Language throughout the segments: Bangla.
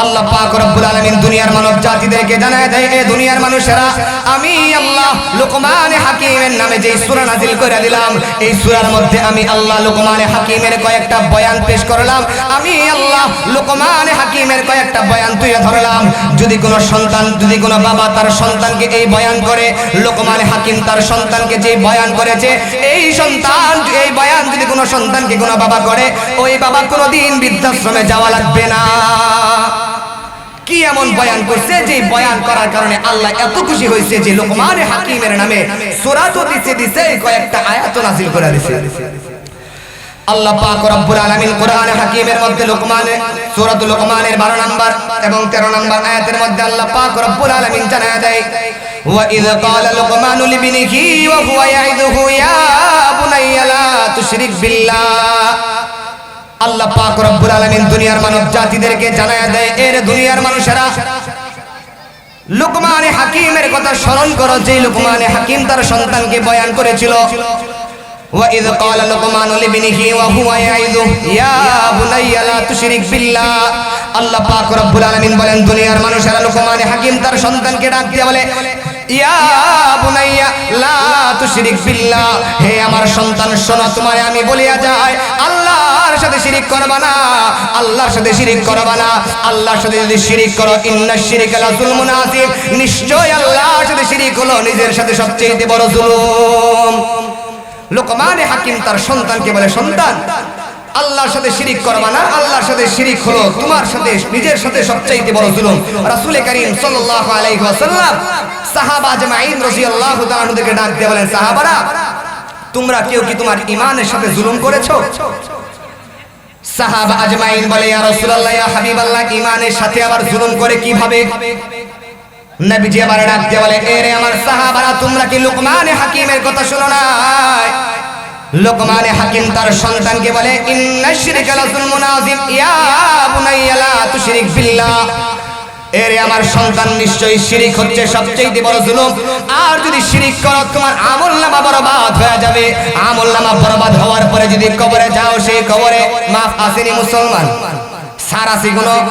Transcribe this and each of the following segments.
আল্লাহ পাক রব্বুল আলামিন দুনিয়ার মানব জাতিদেরকে জানায় দেয়, এ দুনিয়ার মানুষেরা, আমি আল্লাহ লুকমান হাকিমের নামে যে সূরা নাযিল করে দিলাম, এই সূরার মধ্যে আমি আল্লাহ লুকমান হাকিমের কয়েকটা বয়ান পেশ করলাম। আমি আল্লাহ লুকমান হাকিমের কয়েকটা বয়ান তুলে ধরলাম। যদি কোনো সন্তান, যদি কোনো বাবা তার সন্তানকে এই বয়ান করে, লুকমান হাকিম তার সন্তানকে যে বয়ান করেছে, এই সন্তান, এই বয়ান যদি কোনো সন্তানকে কোনো বাবা করে, ওই বাবা কোনোদিন বৃদ্ধাশ্রমে যাওয়া লাগবে না। কি এমন বয়ান করছে যে বয়ান করার কারণে আল্লাহ এত খুশি হয়েছে যে লুকমান হাকিমের নামে সূরা তো দিছে, কয়েকটা আয়াত নাযিল করে দিয়েছে। আল্লাহ পাক রব্বুল আলামিন কোরআন হাকিমের মধ্যে সূরাতুল লুকমানের 12 নম্বর এবং 13 নম্বর আয়াতের মধ্যে আল্লাহ পাক রব্বুল আলামিন জানায় দেয়, ওয়া ইয ক্বালা লুকমানু লিবনিহি ওয়া হুয়া ইয়াইদুহু ইয়া বুনাইয়া লা তুশরিক বিল্লাহ। আল্লাহ পাক রব্বুল আলামিন দুনিয়ার মানব জাতিদেরকে জানায় দেয়, এর দুনিয়ার মানুষেরা, লুকমান হাকিমের কথা স্মরণ করো, যে লুকমান হাকিম তার সন্তানকে বয়ান করেছিল। وَإِذْ قَالَ لُقْمَانُ لِابْنِهِ وَهُوَ يَعِظُهُ يَا بُنَيَّ لَا تُشْرِكْ بِاللَّهِ। আল্লাহ পাক রব্বুল আলামিন বলেন, দুনিয়ার মানুষেরা লুকমান হাকিম তার সন্তানকে ডাক দিয়ে বলে, ইয়া বুনাইয়া লা তুশরিক বিল্লাহ, হে আমার সন্তান শোনো, তোমারে আমি বলিয়া যাই, আল্লাহর সাথে শিরিক করবা না, আল্লাহর সাথে শিরিক করবা না। আল্লাহর সাথে যদি শিরিক করো, ইন্নাশ শিরকা লা যুলমুন আযীম, নিশ্চয় আল্লাহর সাথে শিরিক হলো নিজের সাথে সবচেয়ে বড় জুলুম। লুকমান হাকিম তার সন্তানকে বলে, সন্তান, আল্লাহর সাথে শিরিক করবা না, আল্লাহর সাথে শিরিক হলো তোমার সাথে নিজের সাথে সবচেয়ে বড় জুলুম। রাসূল করিম সাল্লাল্লাহু আলাইহি ওয়াসাল্লাম সাহাবা আজমাইন রাদিয়াল্লাহু তাআলা আনহুদেরকে ডাক দিয়ে বলেন, সাহাবারা, তোমরা কেউ কি তোমার ঈমানের সাথে জুলুম করেছো? সাহাবা আজমাইন বলে, ইয়া রাসূলুল্লাহ, ইয়া হাবিবাল্লাহ, ঈমানের সাথে আবার জুলুম করে কিভাবে? নবীজি আবার ডাক দিয়ে বলে, এরে আমার সাহাবারা, তোমরা কি লুকমান হাকিমের কথা শোনো নাই? লুকমান হাকিম তার সন্তানকে বলে, ইন্নাশ শিরকা লা যুলমুন আযীম ইয়া বুনাইয়া লা তুশরিক বিল্লাহ, এরে আমার সন্তান, নিশ্চয়ই শিরিক হচ্ছে সবচেয়ে বড় জুলুম। আর যদি শিরিক করো, তোমার আমলনামা বরবাদ হয়ে যাবে। আমলনামা বরবাদ হওয়ার পরে যদি কবরে যাও, সেই কবরে মাফ আসেনি মুসলমান, সারাসি গুনাহ।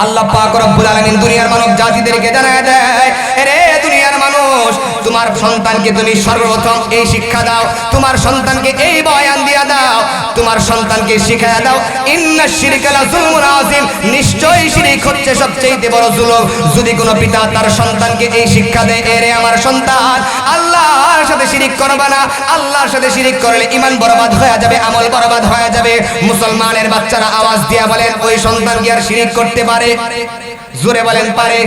আল্লাহ পাক রব্বুল আলামিন দুনিয়ার মানব জাতিদেরকে জানায় দেয়, আরে দুনিয়ার মানুষ, তোমার সন্তানকে তুমি সর্বপ্রথম এই শিক্ষা দাও, তোমার সন্তানকে এই বয়ান দিয়া দাও, তোমার সন্তানকে শিখায়া দাও, ইন্নাশ শিরকা লা যুলমুন আযীম, নিশ্চয়ই শিরিক হচ্ছে সবচেয়ে বড় জুলুম। যদি কোনো পিতা তার সন্তানকে এই শিক্ষা দেয়, এরে আমার সন্তান, আল্লাহর সাথে শিরিক করবা না, আল্লাহর সাথে শিরিক করলে ঈমান বরবাদ হয়ে যাবে, আমল বরবাদ হয়ে যাবে। মুসলমানের বাচ্চারা আওয়াজ দিয়া বলেন, ওই সন্তান কি আর শিরিক করতে পারে? জোরে বলেন, পারে?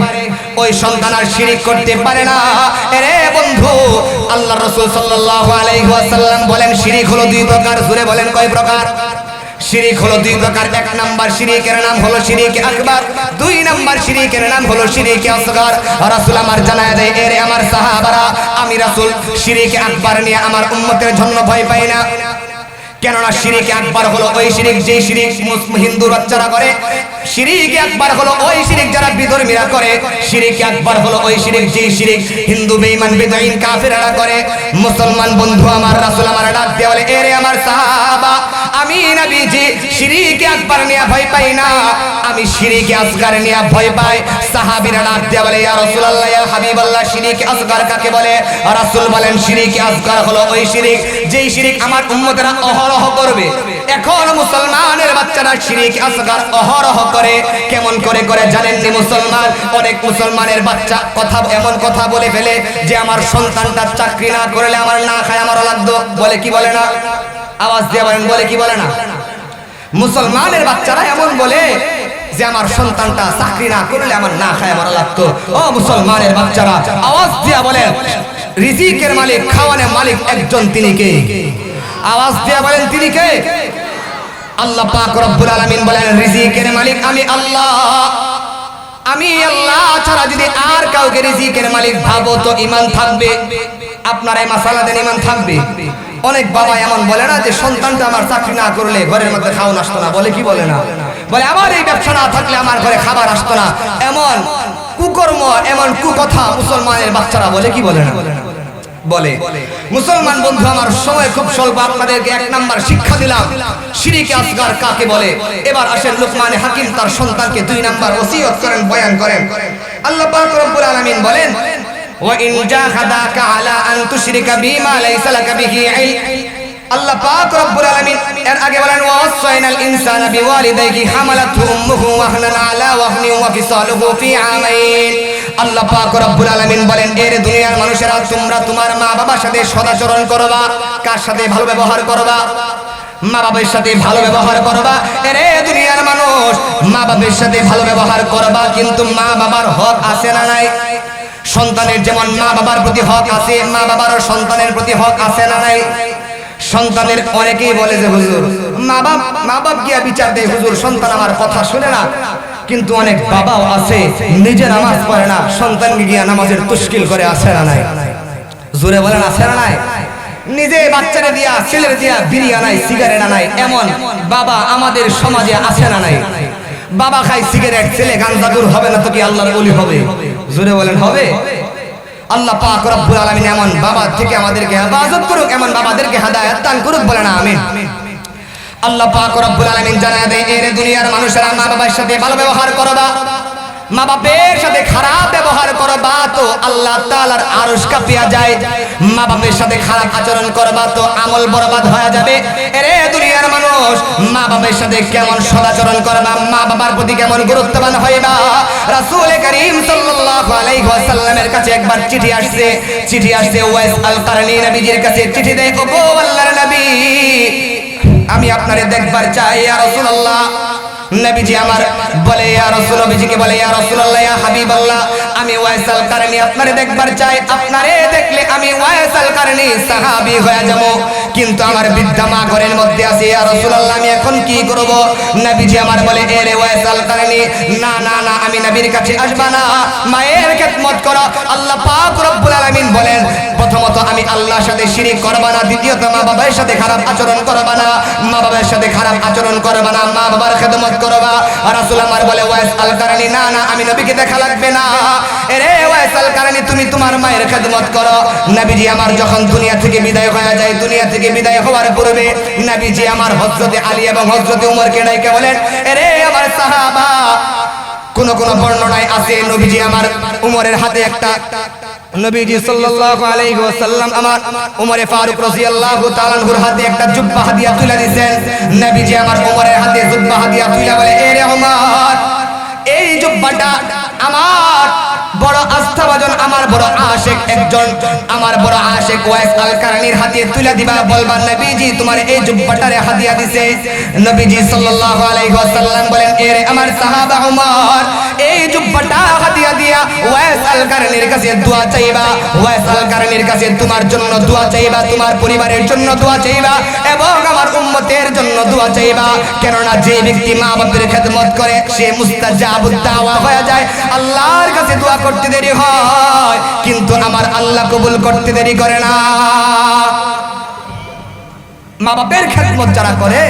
ওই সন্তান আর শিরিক করতে পারে না। আরে বন্ধু, আল্লাহর রাসূল সাল্লাল্লাহু আলাইহি ওয়াসাল্লাম বলেন, শিরিক হলো দুই প্রকার। জোরে বলেন, কয় প্রকার? শিরিক হলো দুই প্রকার। এক নাম্বার শিরিকের নাম হলো শিরিক আকবার, দুই নাম্বার শিরিকের নাম হলো শিরিক আসগর। রাসূল আমার জানায় দেয়, এরে আমার সাহাবারা, আমি রাসূল শিরিক আকবার নিয়ে আমার উম্মতের জন্য ভয় পাই না। কেননা শিরিক আকবার হলো ওই শিরিক, যে শিরিক হিন্দু বাচ্চারা করে। শিরিক আকবার হলো ওই শিরিক যারা বিধর্মীরা করে। শিরিক আকবার হলো ওই শিরিক, যে শিরিক হিন্দু বেঈমান বেদাইন কাফেররা করে। মুসলমান বন্ধু আমার, রাসূল আমার ডাক দিয়ে বলে, এরে আমার সাহাবা, আমি নবীজি শিরিক আকবার নিয়ে ভয় পাই না, আমি শিরিক আসগর নিয়ে ভয় পাই। সাহাবীরা ডাক দিয়ে বলে, ইয়া রাসূলুল্লাহ, ইয়া হাবিবাল্লাহ, শিরিক আসগর কাকে বলে? রাসূল বলেন, শিরিক আসগর হলো ওই শিরিক, যেই শিরিক আমার উম্মতেরা অহরহ করবে। এখন মুসলমানের বাচ্চারা শিরিক আসগর অহরহ করে। কেমন করে করে জানেননি মুসলমান? অনেক মুসলমানের বাচ্চা এমন কথা বলে ফেলে যে আমার সন্তানটা চাকরি না করলে আমার না খায় আমারও লাগতো। বলে কি বলে না? আওয়াজ দিয়ে বলেন, বলে কি বলে না? মুসলমানের বাচ্চারা এমন বলে যে আমার সন্তানটা চাকরি না করলে আমার না খায় আমারও লাগতো। ও মুসলমানের বাচ্চারা, আওয়াজ দিয়ে বলেন, রিজিকের মালিক, খাওয়ানোর মালিক একজন, তিনি কে? আওয়াজ দিয়ে বলেন, তিনি কে? আল্লাহ পাক রব্বুল আলামিন বলেন, রিজিকের মালিক আমি আল্লাহ। আমি আল্লাহ ছাড়া যদি আর কাউকে রিজিকের মালিক ভাবো তো ঈমান থাকবে? আপনারা এই মাসালা দেন, ঈমান থাকবে? অনেক বাবা এমন বলে না যে সন্তানটা আমার চাকরি না করলে ঘরের মধ্যে খাওয়া আসতো না। বলে কি বলে না? বলে আমার এই ব্যবসা না থাকলে আমার ঘরে খাবার আসতো না। এমন কুকর্ম, এমন কুকথা মুসলমানের বাচ্চারা বলে কি বলে না? বলে। মুসলমান বন্ধু আমার, সময় খুব স্বল্প, আপনাদেরকে এক নাম্বার শিক্ষা দিলাম শিরকে আসগার কাকে বলে। এবার আসেন লুকমান হাকিম তার সন্তানকে 2 নাম্বার ওসিয়ত করেন, বয়ান করেন। আল্লাহ পাক রব্বুল আলামিন বলেন, ওয়া ইন জাহাদাকা আলা আন তুশরিকা বিমা লাইসা লাকা বিহি ইলম। আল্লাহ পাক রব্বুল আলামিন এর আগে বলেন, ওয়াসাইনাল ইনসানা বিওয়ালিদাইহি হামালাতহু উম্মুহু ওয়াহনান আলা ওয়াহনিন ওয়া ফিসালুহু ফি আমাইন। আল্লাহ পাক রব্বুল আলামিন বলেন, এর দুনিয়ার মানুষেরা তোমরা তোমার মা বাবার সাথে সদাচরণ করবা। কার সাথে? ভালো ব্যবহার করবা, মা বাবার সাথে ভালো ব্যবহার করবা। এরে দুনিয়ার মানুষ, মা বাবার সাথে ভালো ব্যবহার করবা, কিন্তু মা বাবার হক আছে না নাই? সন্তানের যেমন মা বাবার প্রতি হক আছে, মা বাবারও সন্তানের প্রতি হক আছে না নাই? সন্তানের অনেকেই বলে যে হুজুর মা বাপ গিয়া বিচার দেয়, হুজুর সন্তান আমার কথা শুনে না। কিন্তু অনেক বাবাও আছে নিজে নামাজ পড়ে না, সন্তানকে গিয়া নামাজের তুশকিল করে, আছে না নাই? জোরে বলেন, আছে না নাই? নিজে বাচ্চারে দিয়া, ছেলের দিয়া বিড়ি আনাই, সিগারেট আনাই, এমন বাবা আমাদের সমাজে আছে না নাই? বাবা খায় সিগারেট, ছেলে গাঞ্জাখোর হবে না তো কি আল্লাহর ওলি হবে? জোরে বলেন, হবে? আল্লাহ পাক রব্বুল আলামিন এমন বাবা থেকে আমাদেরকে হেফাজত করুক, এমন বাবাদেরকে হেদায়েত দান করুক, বলেন আমিন। আল্লাহ পাক রব্বুল আলামিন জানায় দেয়, এর দুনিয়ার মানুষেরা মা বাবার সাথে ভালো ব্যবহার করবা, মা বাবার সাথে খারাপ ব্যবহার করবা তো আল্লাহ তাআলার আরশ কাঁপিয়া যায়। মা বাবার সাথে খারাপ আচরণ করবা তো আমল বরবাদ হয়ে যাবে। এরে দুনিয়ার মানুষ, মা বাবার সাথে কেমন সদাচরণ করবা, মা বাবার প্রতি কেমন গুরুত্ববান হইবা। রাসূল করিম সাল্লাল্লাহু আলাইহি ওয়াসাল্লামের কাছে একবার চিঠি আসছে ওয়াইস আল কারনী নবীজির কাছে চিঠি দেয়, ওগো আল্লাহর নবী, আমি আপনারে দেখবার চাই ইয়া রাসূলুল্লাহ। নবীজি আমার বলে, ইয়া রাসূল, নবীজিকে বলে, ইয়া রাসূলুল্লাহ, ইয়া হাবিবাল্লাহ, আমি ওয়াইস আল কারনী আপনারে দেখবার চাই। আপনারে দেখলে আমি ওয়াইস আল কারনী সাহাবী হয়ে যাব, কিন্তু আমার বৃদ্ধা মা ঘরের মধ্যে আছে, ইয়া রাসূলুল্লাহ, আমি এখন কি করব? নবীজি আমার বলে, এ রে ওয়াইস আল কারনী, না না না, আমি নবীর কাছে আসবা না, মায়ের খেদমত করো। আল্লাহ পাক রব্বুল আলামিন বলেন, প্রথমত আমি আল্লাহর সাথে শিরিক করবা না, দ্বিতীয়ত মা বাবার সাথে খারাপ আচরণ করবা না, মা বাবার সাথে খারাপ আচরণ করবা না, মা বাবার খেদমত করবা। রাসূল আমার বলে, ওয়াইস আল কারনী, না না, আমি নবীকে দেখা লাগবে না। এরে ওয়াইস আল কারনী, তুমি তোমার মায়ের খেদমত করো। নবীজি আমার যখন দুনিয়া থেকে বিদায় হয়ে যায়, দুনিয়া থেকে বিদায় হওয়ার পূর্বে নবীজি আমার হযরতে আলী এবং হযরতে ওমরকে ডাইকে বলেন, এরে আমার সাহাবা, কোন কোন বর্ণনায় আছে নবীজি আমার উমরের হাতে একটা, নবীজি সাল্লাল্লাহু আলাইহি ওয়াসাল্লাম আমার উমরে ফারুক রাদিয়াল্লাহু তাআলা আনহুর হাতে একটা জুব্বা হাদিয়া তুলে দিয়েছেন। নবীজি আমার উমরের হাতে জুব্বা হাদিয়া তুলে বলে, এ রে উমর, এই জুব্বাটা আমার বড় আস্থাভাজন, আমার বড় আশিক একজন, আমার বড় আশিক ওয়াইস আল কারনীর হাতে তুলে দিবা, বলবা নবীজি তোমার এই জুব্বাটারে হাদিয়া দিছে। নবীজি সাল্লাল্লাহু আলাইহি ওয়াসাল্লাম বলেন, এ রে আমার সাহাবা উমর, এই জুব্বাটা হাদিয়া দিয়া ওয়াইস আল কারনীর কাছে দোয়া চাইবা, ওয়াইস আল কারনীর কাছে তোমার জন্য দোয়া চাইবা, তোমার পরিবারের জন্য দোয়া চাইবা এবং আমার উম্মতের জন্য দোয়া চাইবা। কেননা যে ব্যক্তি মা বাবার খেদমত করে সে মুস্তাজাবুদ দাওয়া হয়ে যায়। আল্লাহর কাছে দোয়া করতে দেরি হয়, কিন্তু আমার আল্লাহ কবুল করতে দেরি করে না। মা বাবার খেদমত যারা করে,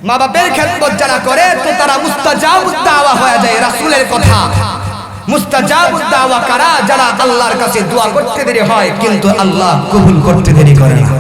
মা বাবার খেদমত যারা করে তো তারা মুস্তাজাবুদ দাওয়া হয়ে যায়। রাসূলের কথা, মুস্তাজাবুদ দাওয়া কারা? যারা আল্লাহর কাছে দোয়া করতে দেরি হয় কিন্তু আল্লাহ কবুল করতে দেরি করে না।